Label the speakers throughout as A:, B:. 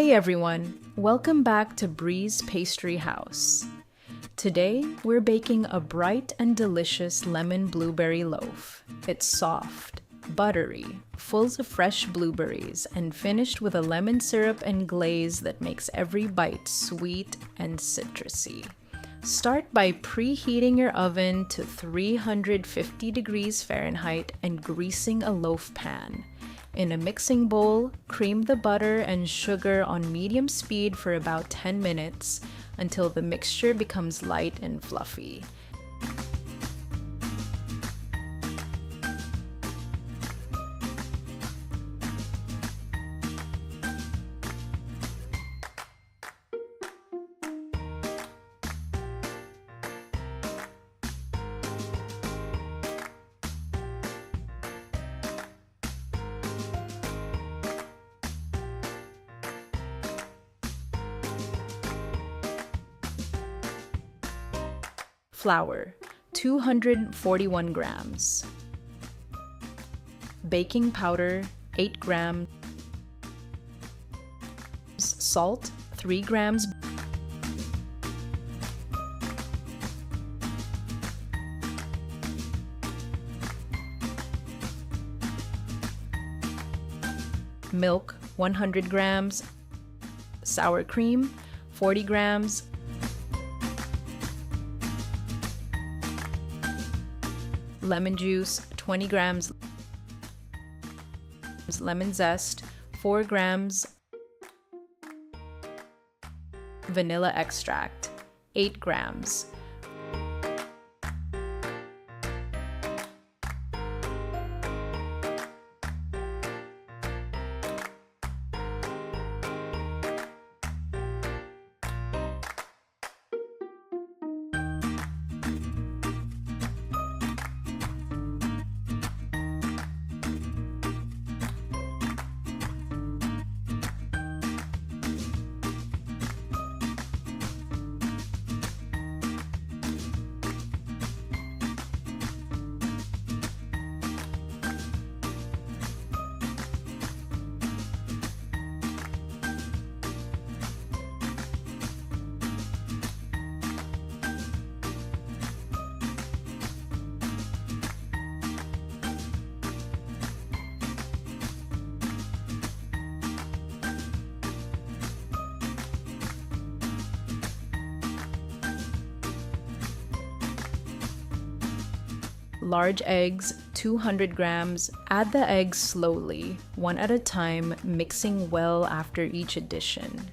A: Hey everyone, welcome back to Brie's Pastry House. Today, we're baking a bright and delicious lemon blueberry loaf. It's soft, buttery, full of fresh blueberries, and finished with a lemon syrup and glaze that makes every bite sweet and citrusy. Start by preheating your oven to 350 degrees Fahrenheit and greasing a loaf pan. In a mixing bowl, cream the butter and sugar on medium speed for about 10 minutes until the mixture becomes light and fluffy. Flour, 241 grams. Baking powder, 8 grams. Salt, 3 grams. Milk, 100 grams. Sour cream, 40 grams. Lemon juice, 20 grams. Lemon zest, 4 grams. Vanilla extract, 8 grams. Large eggs, 200 grams. Add the eggs slowly, one at a time, mixing well after each addition.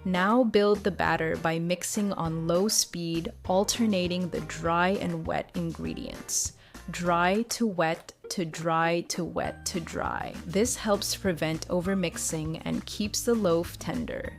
A: Now build the batter by mixing on low speed, alternating the dry and wet ingredients. Dry to wet to dry to wet to dry. This helps prevent overmixing and keeps the loaf tender.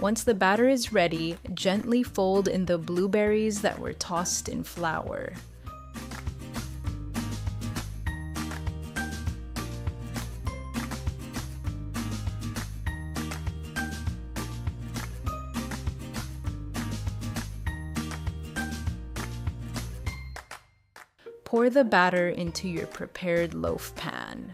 A: Once the batter is ready, gently fold in the blueberries that were tossed in flour. Pour the batter into your prepared loaf pan.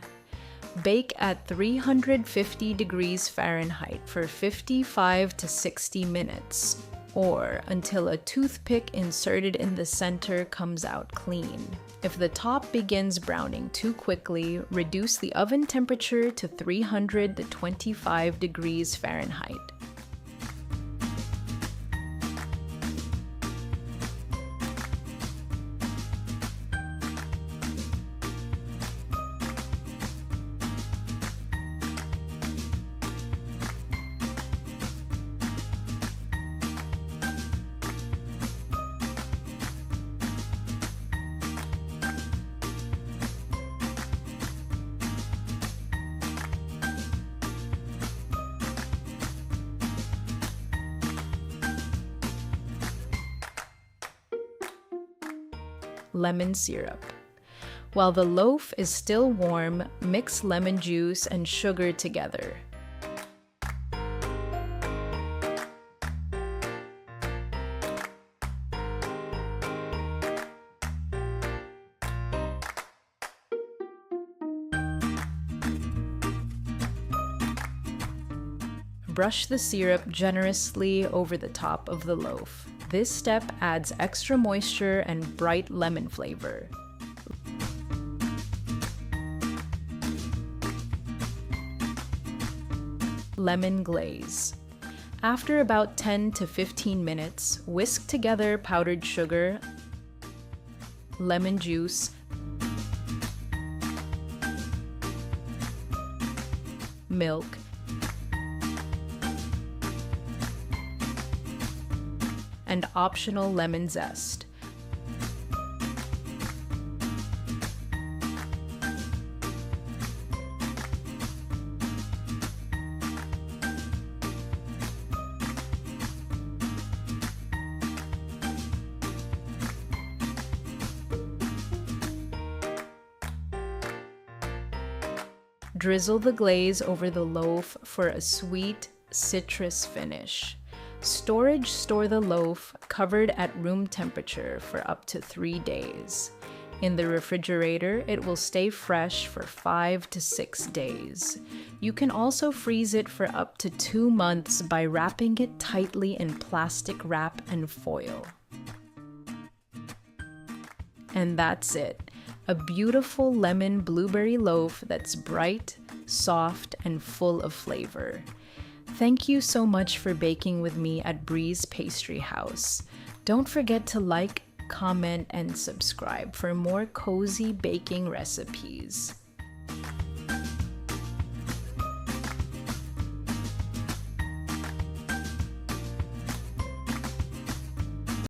A: Bake at 350 degrees Fahrenheit for 55 to 60 minutes, or until a toothpick inserted in the center comes out clean. If the top begins browning too quickly, reduce the oven temperature to 325 degrees Fahrenheit. Lemon syrup. While the loaf is still warm, mix lemon juice and sugar together. Brush the syrup generously over the top of the loaf. This step adds extra moisture and bright lemon flavor. Lemon glaze. After about 10 to 15 minutes, whisk together powdered sugar, lemon juice, milk, and optional lemon zest. Drizzle the glaze over the loaf for a sweet citrus finish. Store the loaf covered at room temperature for up to 3 days. In the refrigerator, it will stay fresh for 5 to 6 days. You can also freeze it for up to 2 months by wrapping it tightly in plastic wrap and foil. And that's it. A beautiful lemon blueberry loaf that's bright, soft, and full of flavor. Thank you so much for baking with me at Brie's Pastry House. Don't forget to like, comment, and subscribe for more cozy baking recipes.